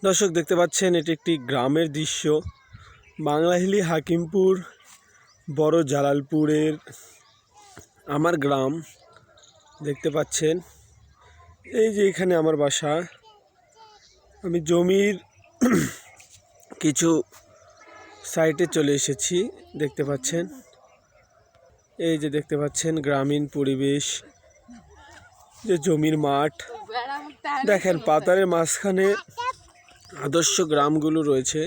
দর্শক দেখতে পাচ্ছেন এটি একটি গ্রামের দৃশ্য। বাংলাহিলি হাকিমপুর বড় জালালপুরের আমার গ্রাম দেখতে পাচ্ছেন। এই যে এখানে আমার বাসা। আমি জমির কিছু সাইটে চলে এসেছি, দেখতে পাচ্ছেন। এই যে দেখতে পাচ্ছেন গ্রামীণ পরিবেশ, যে জমির মাঠ দেখেন, পাতারের মাঝখানে আদর্শ গ্রামগুলো রয়েছে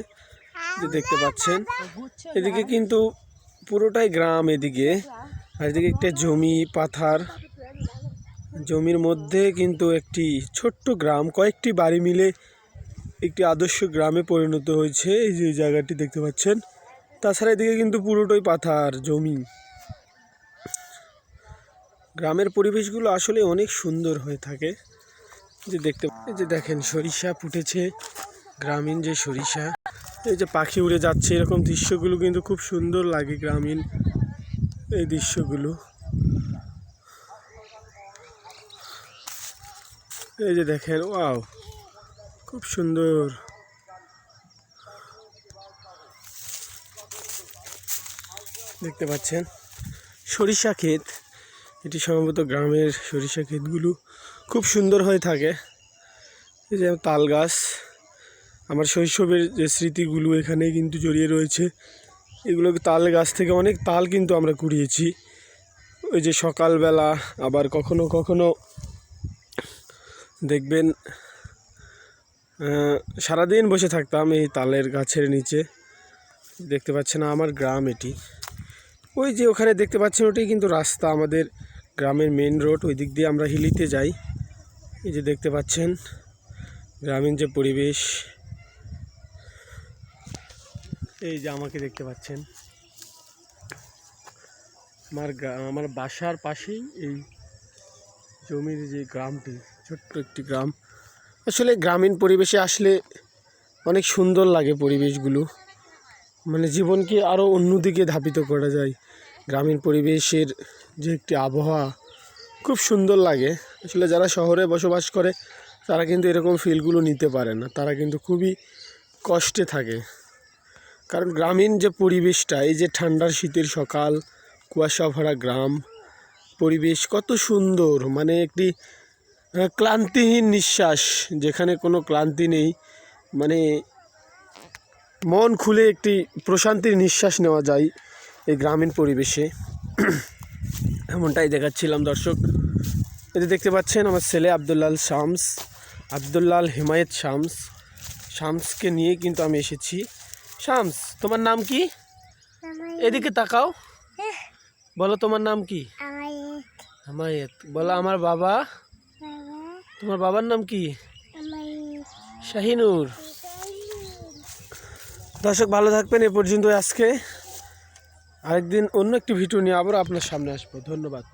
যে দেখতে পাচ্ছেন। এদিকে কিন্তু পুরোটাই গ্রাম, এদিকে আর এদিকে একটা জমি, পাথার জমির মধ্যে কিন্তু একটি ছোট্ট গ্রাম, কয়েকটি বাড়ি মিলে একটি আদর্শ গ্রামে পরিণত হয়েছে। এই যে জায়গাটি দেখতে পাচ্ছেন। তাছাড়া এদিকে কিন্তু পুরোটাই পাথার জমি। গ্রামের পরিবেশগুলো আসলে অনেক সুন্দর হয়ে থাকে। যে দেখতে, এই যে দেখেন সরিষা ফুটেছে, গ্রামীণ যে সরিষা, এই যে পাখি উড়ে যাচ্ছে, এরকম দৃশ্যগুলো কিন্তু খুব সুন্দর লাগে গ্রামীণ এই দৃশ্যগুলো। এই যে দেখেন, ওয়াও, খুব সুন্দর। দেখতে পাচ্ছেন সরিষা ক্ষেত, এটি সম্ভবত গ্রামের সরিষা ক্ষেতগুলো খুব সুন্দর হয়ে থাকে। এই যে তাল গাছ, আমার শৈশবের যে স্মৃতিগুলো এখানে কিন্তু জড়িয়ে রয়েছে। এগুলোকে তাল গাছ থেকে অনেক তাল কিন্তু আমরা কুড়িয়েছি। ওই যে সকালবেলা, আবার কখনো কখনো দেখবেন সারাদিন বসে থাকতাম এই তালের গাছের নিচে। দেখতে পাচ্ছেন আমার গ্রাম এটি। ওই যে ওখানে দেখতে পাচ্ছেন, ওটাই কিন্তু রাস্তা, আমাদের গ্রামের মেন রোড, ওই দিক দিয়ে আমরা হিলিতে যাই। এই যে দেখতে পাচ্ছেন গ্রামীণ যে পরিবেশ। এই যে আমাকে দেখতে পাচ্ছেন, আমার বাসার পাশেই এই জমির যে গ্রামটি, ছোট্ট একটি গ্রাম। আসলে গ্রামীণ পরিবেশে আসলে অনেক সুন্দর লাগে পরিবেশগুলো, মানে জীবনকে আরও অন্যদিকে ধাবিত করা যায়। গ্রামীণ পরিবেশের যে একটি আবহাওয়া খুব সুন্দর লাগে। আসলে যারা শহরে বসবাস করে তারা কিন্তু এরকম ফিলগুলো নিতে পারে না, তারা কিন্তু খুবই কষ্টে থাকে। কারণ গ্রামীণ যে পরিবেশটা, এই যে ঠান্ডার শীতের সকাল, কুয়াশা ভরা গ্রাম পরিবেশ, কত সুন্দর, মানে একটি ক্লান্তিহীন নিঃশ্বাস, যেখানে কোনো ক্লান্তি নেই, মানে মন খুলে একটি প্রশান্তির নিঃশ্বাস নেওয়া যায় এই গ্রামীণ পরিবেশে। এমনটাই দেখাচ্ছিলাম দর্শক। এতে দেখতে পাচ্ছেন আমার ছেলে আবদুল্লাল হিমায়েত শামসকে নিয়ে কিন্তু আমি এসেছি। শামস, তোমার নাম কি? এদিকে তাকাও, বলো তোমার নাম কি? হিমায়েত। বলো আমার বাবা, তোমার বাবার নাম কি? শাহিনুর। দর্শক ভালো থাকবেন। এ পর্যন্ত আজকে, আরেকদিন অন্য একটি ভিডিও নিয়ে আবার আপনার সামনে আসবো। ধন্যবাদ।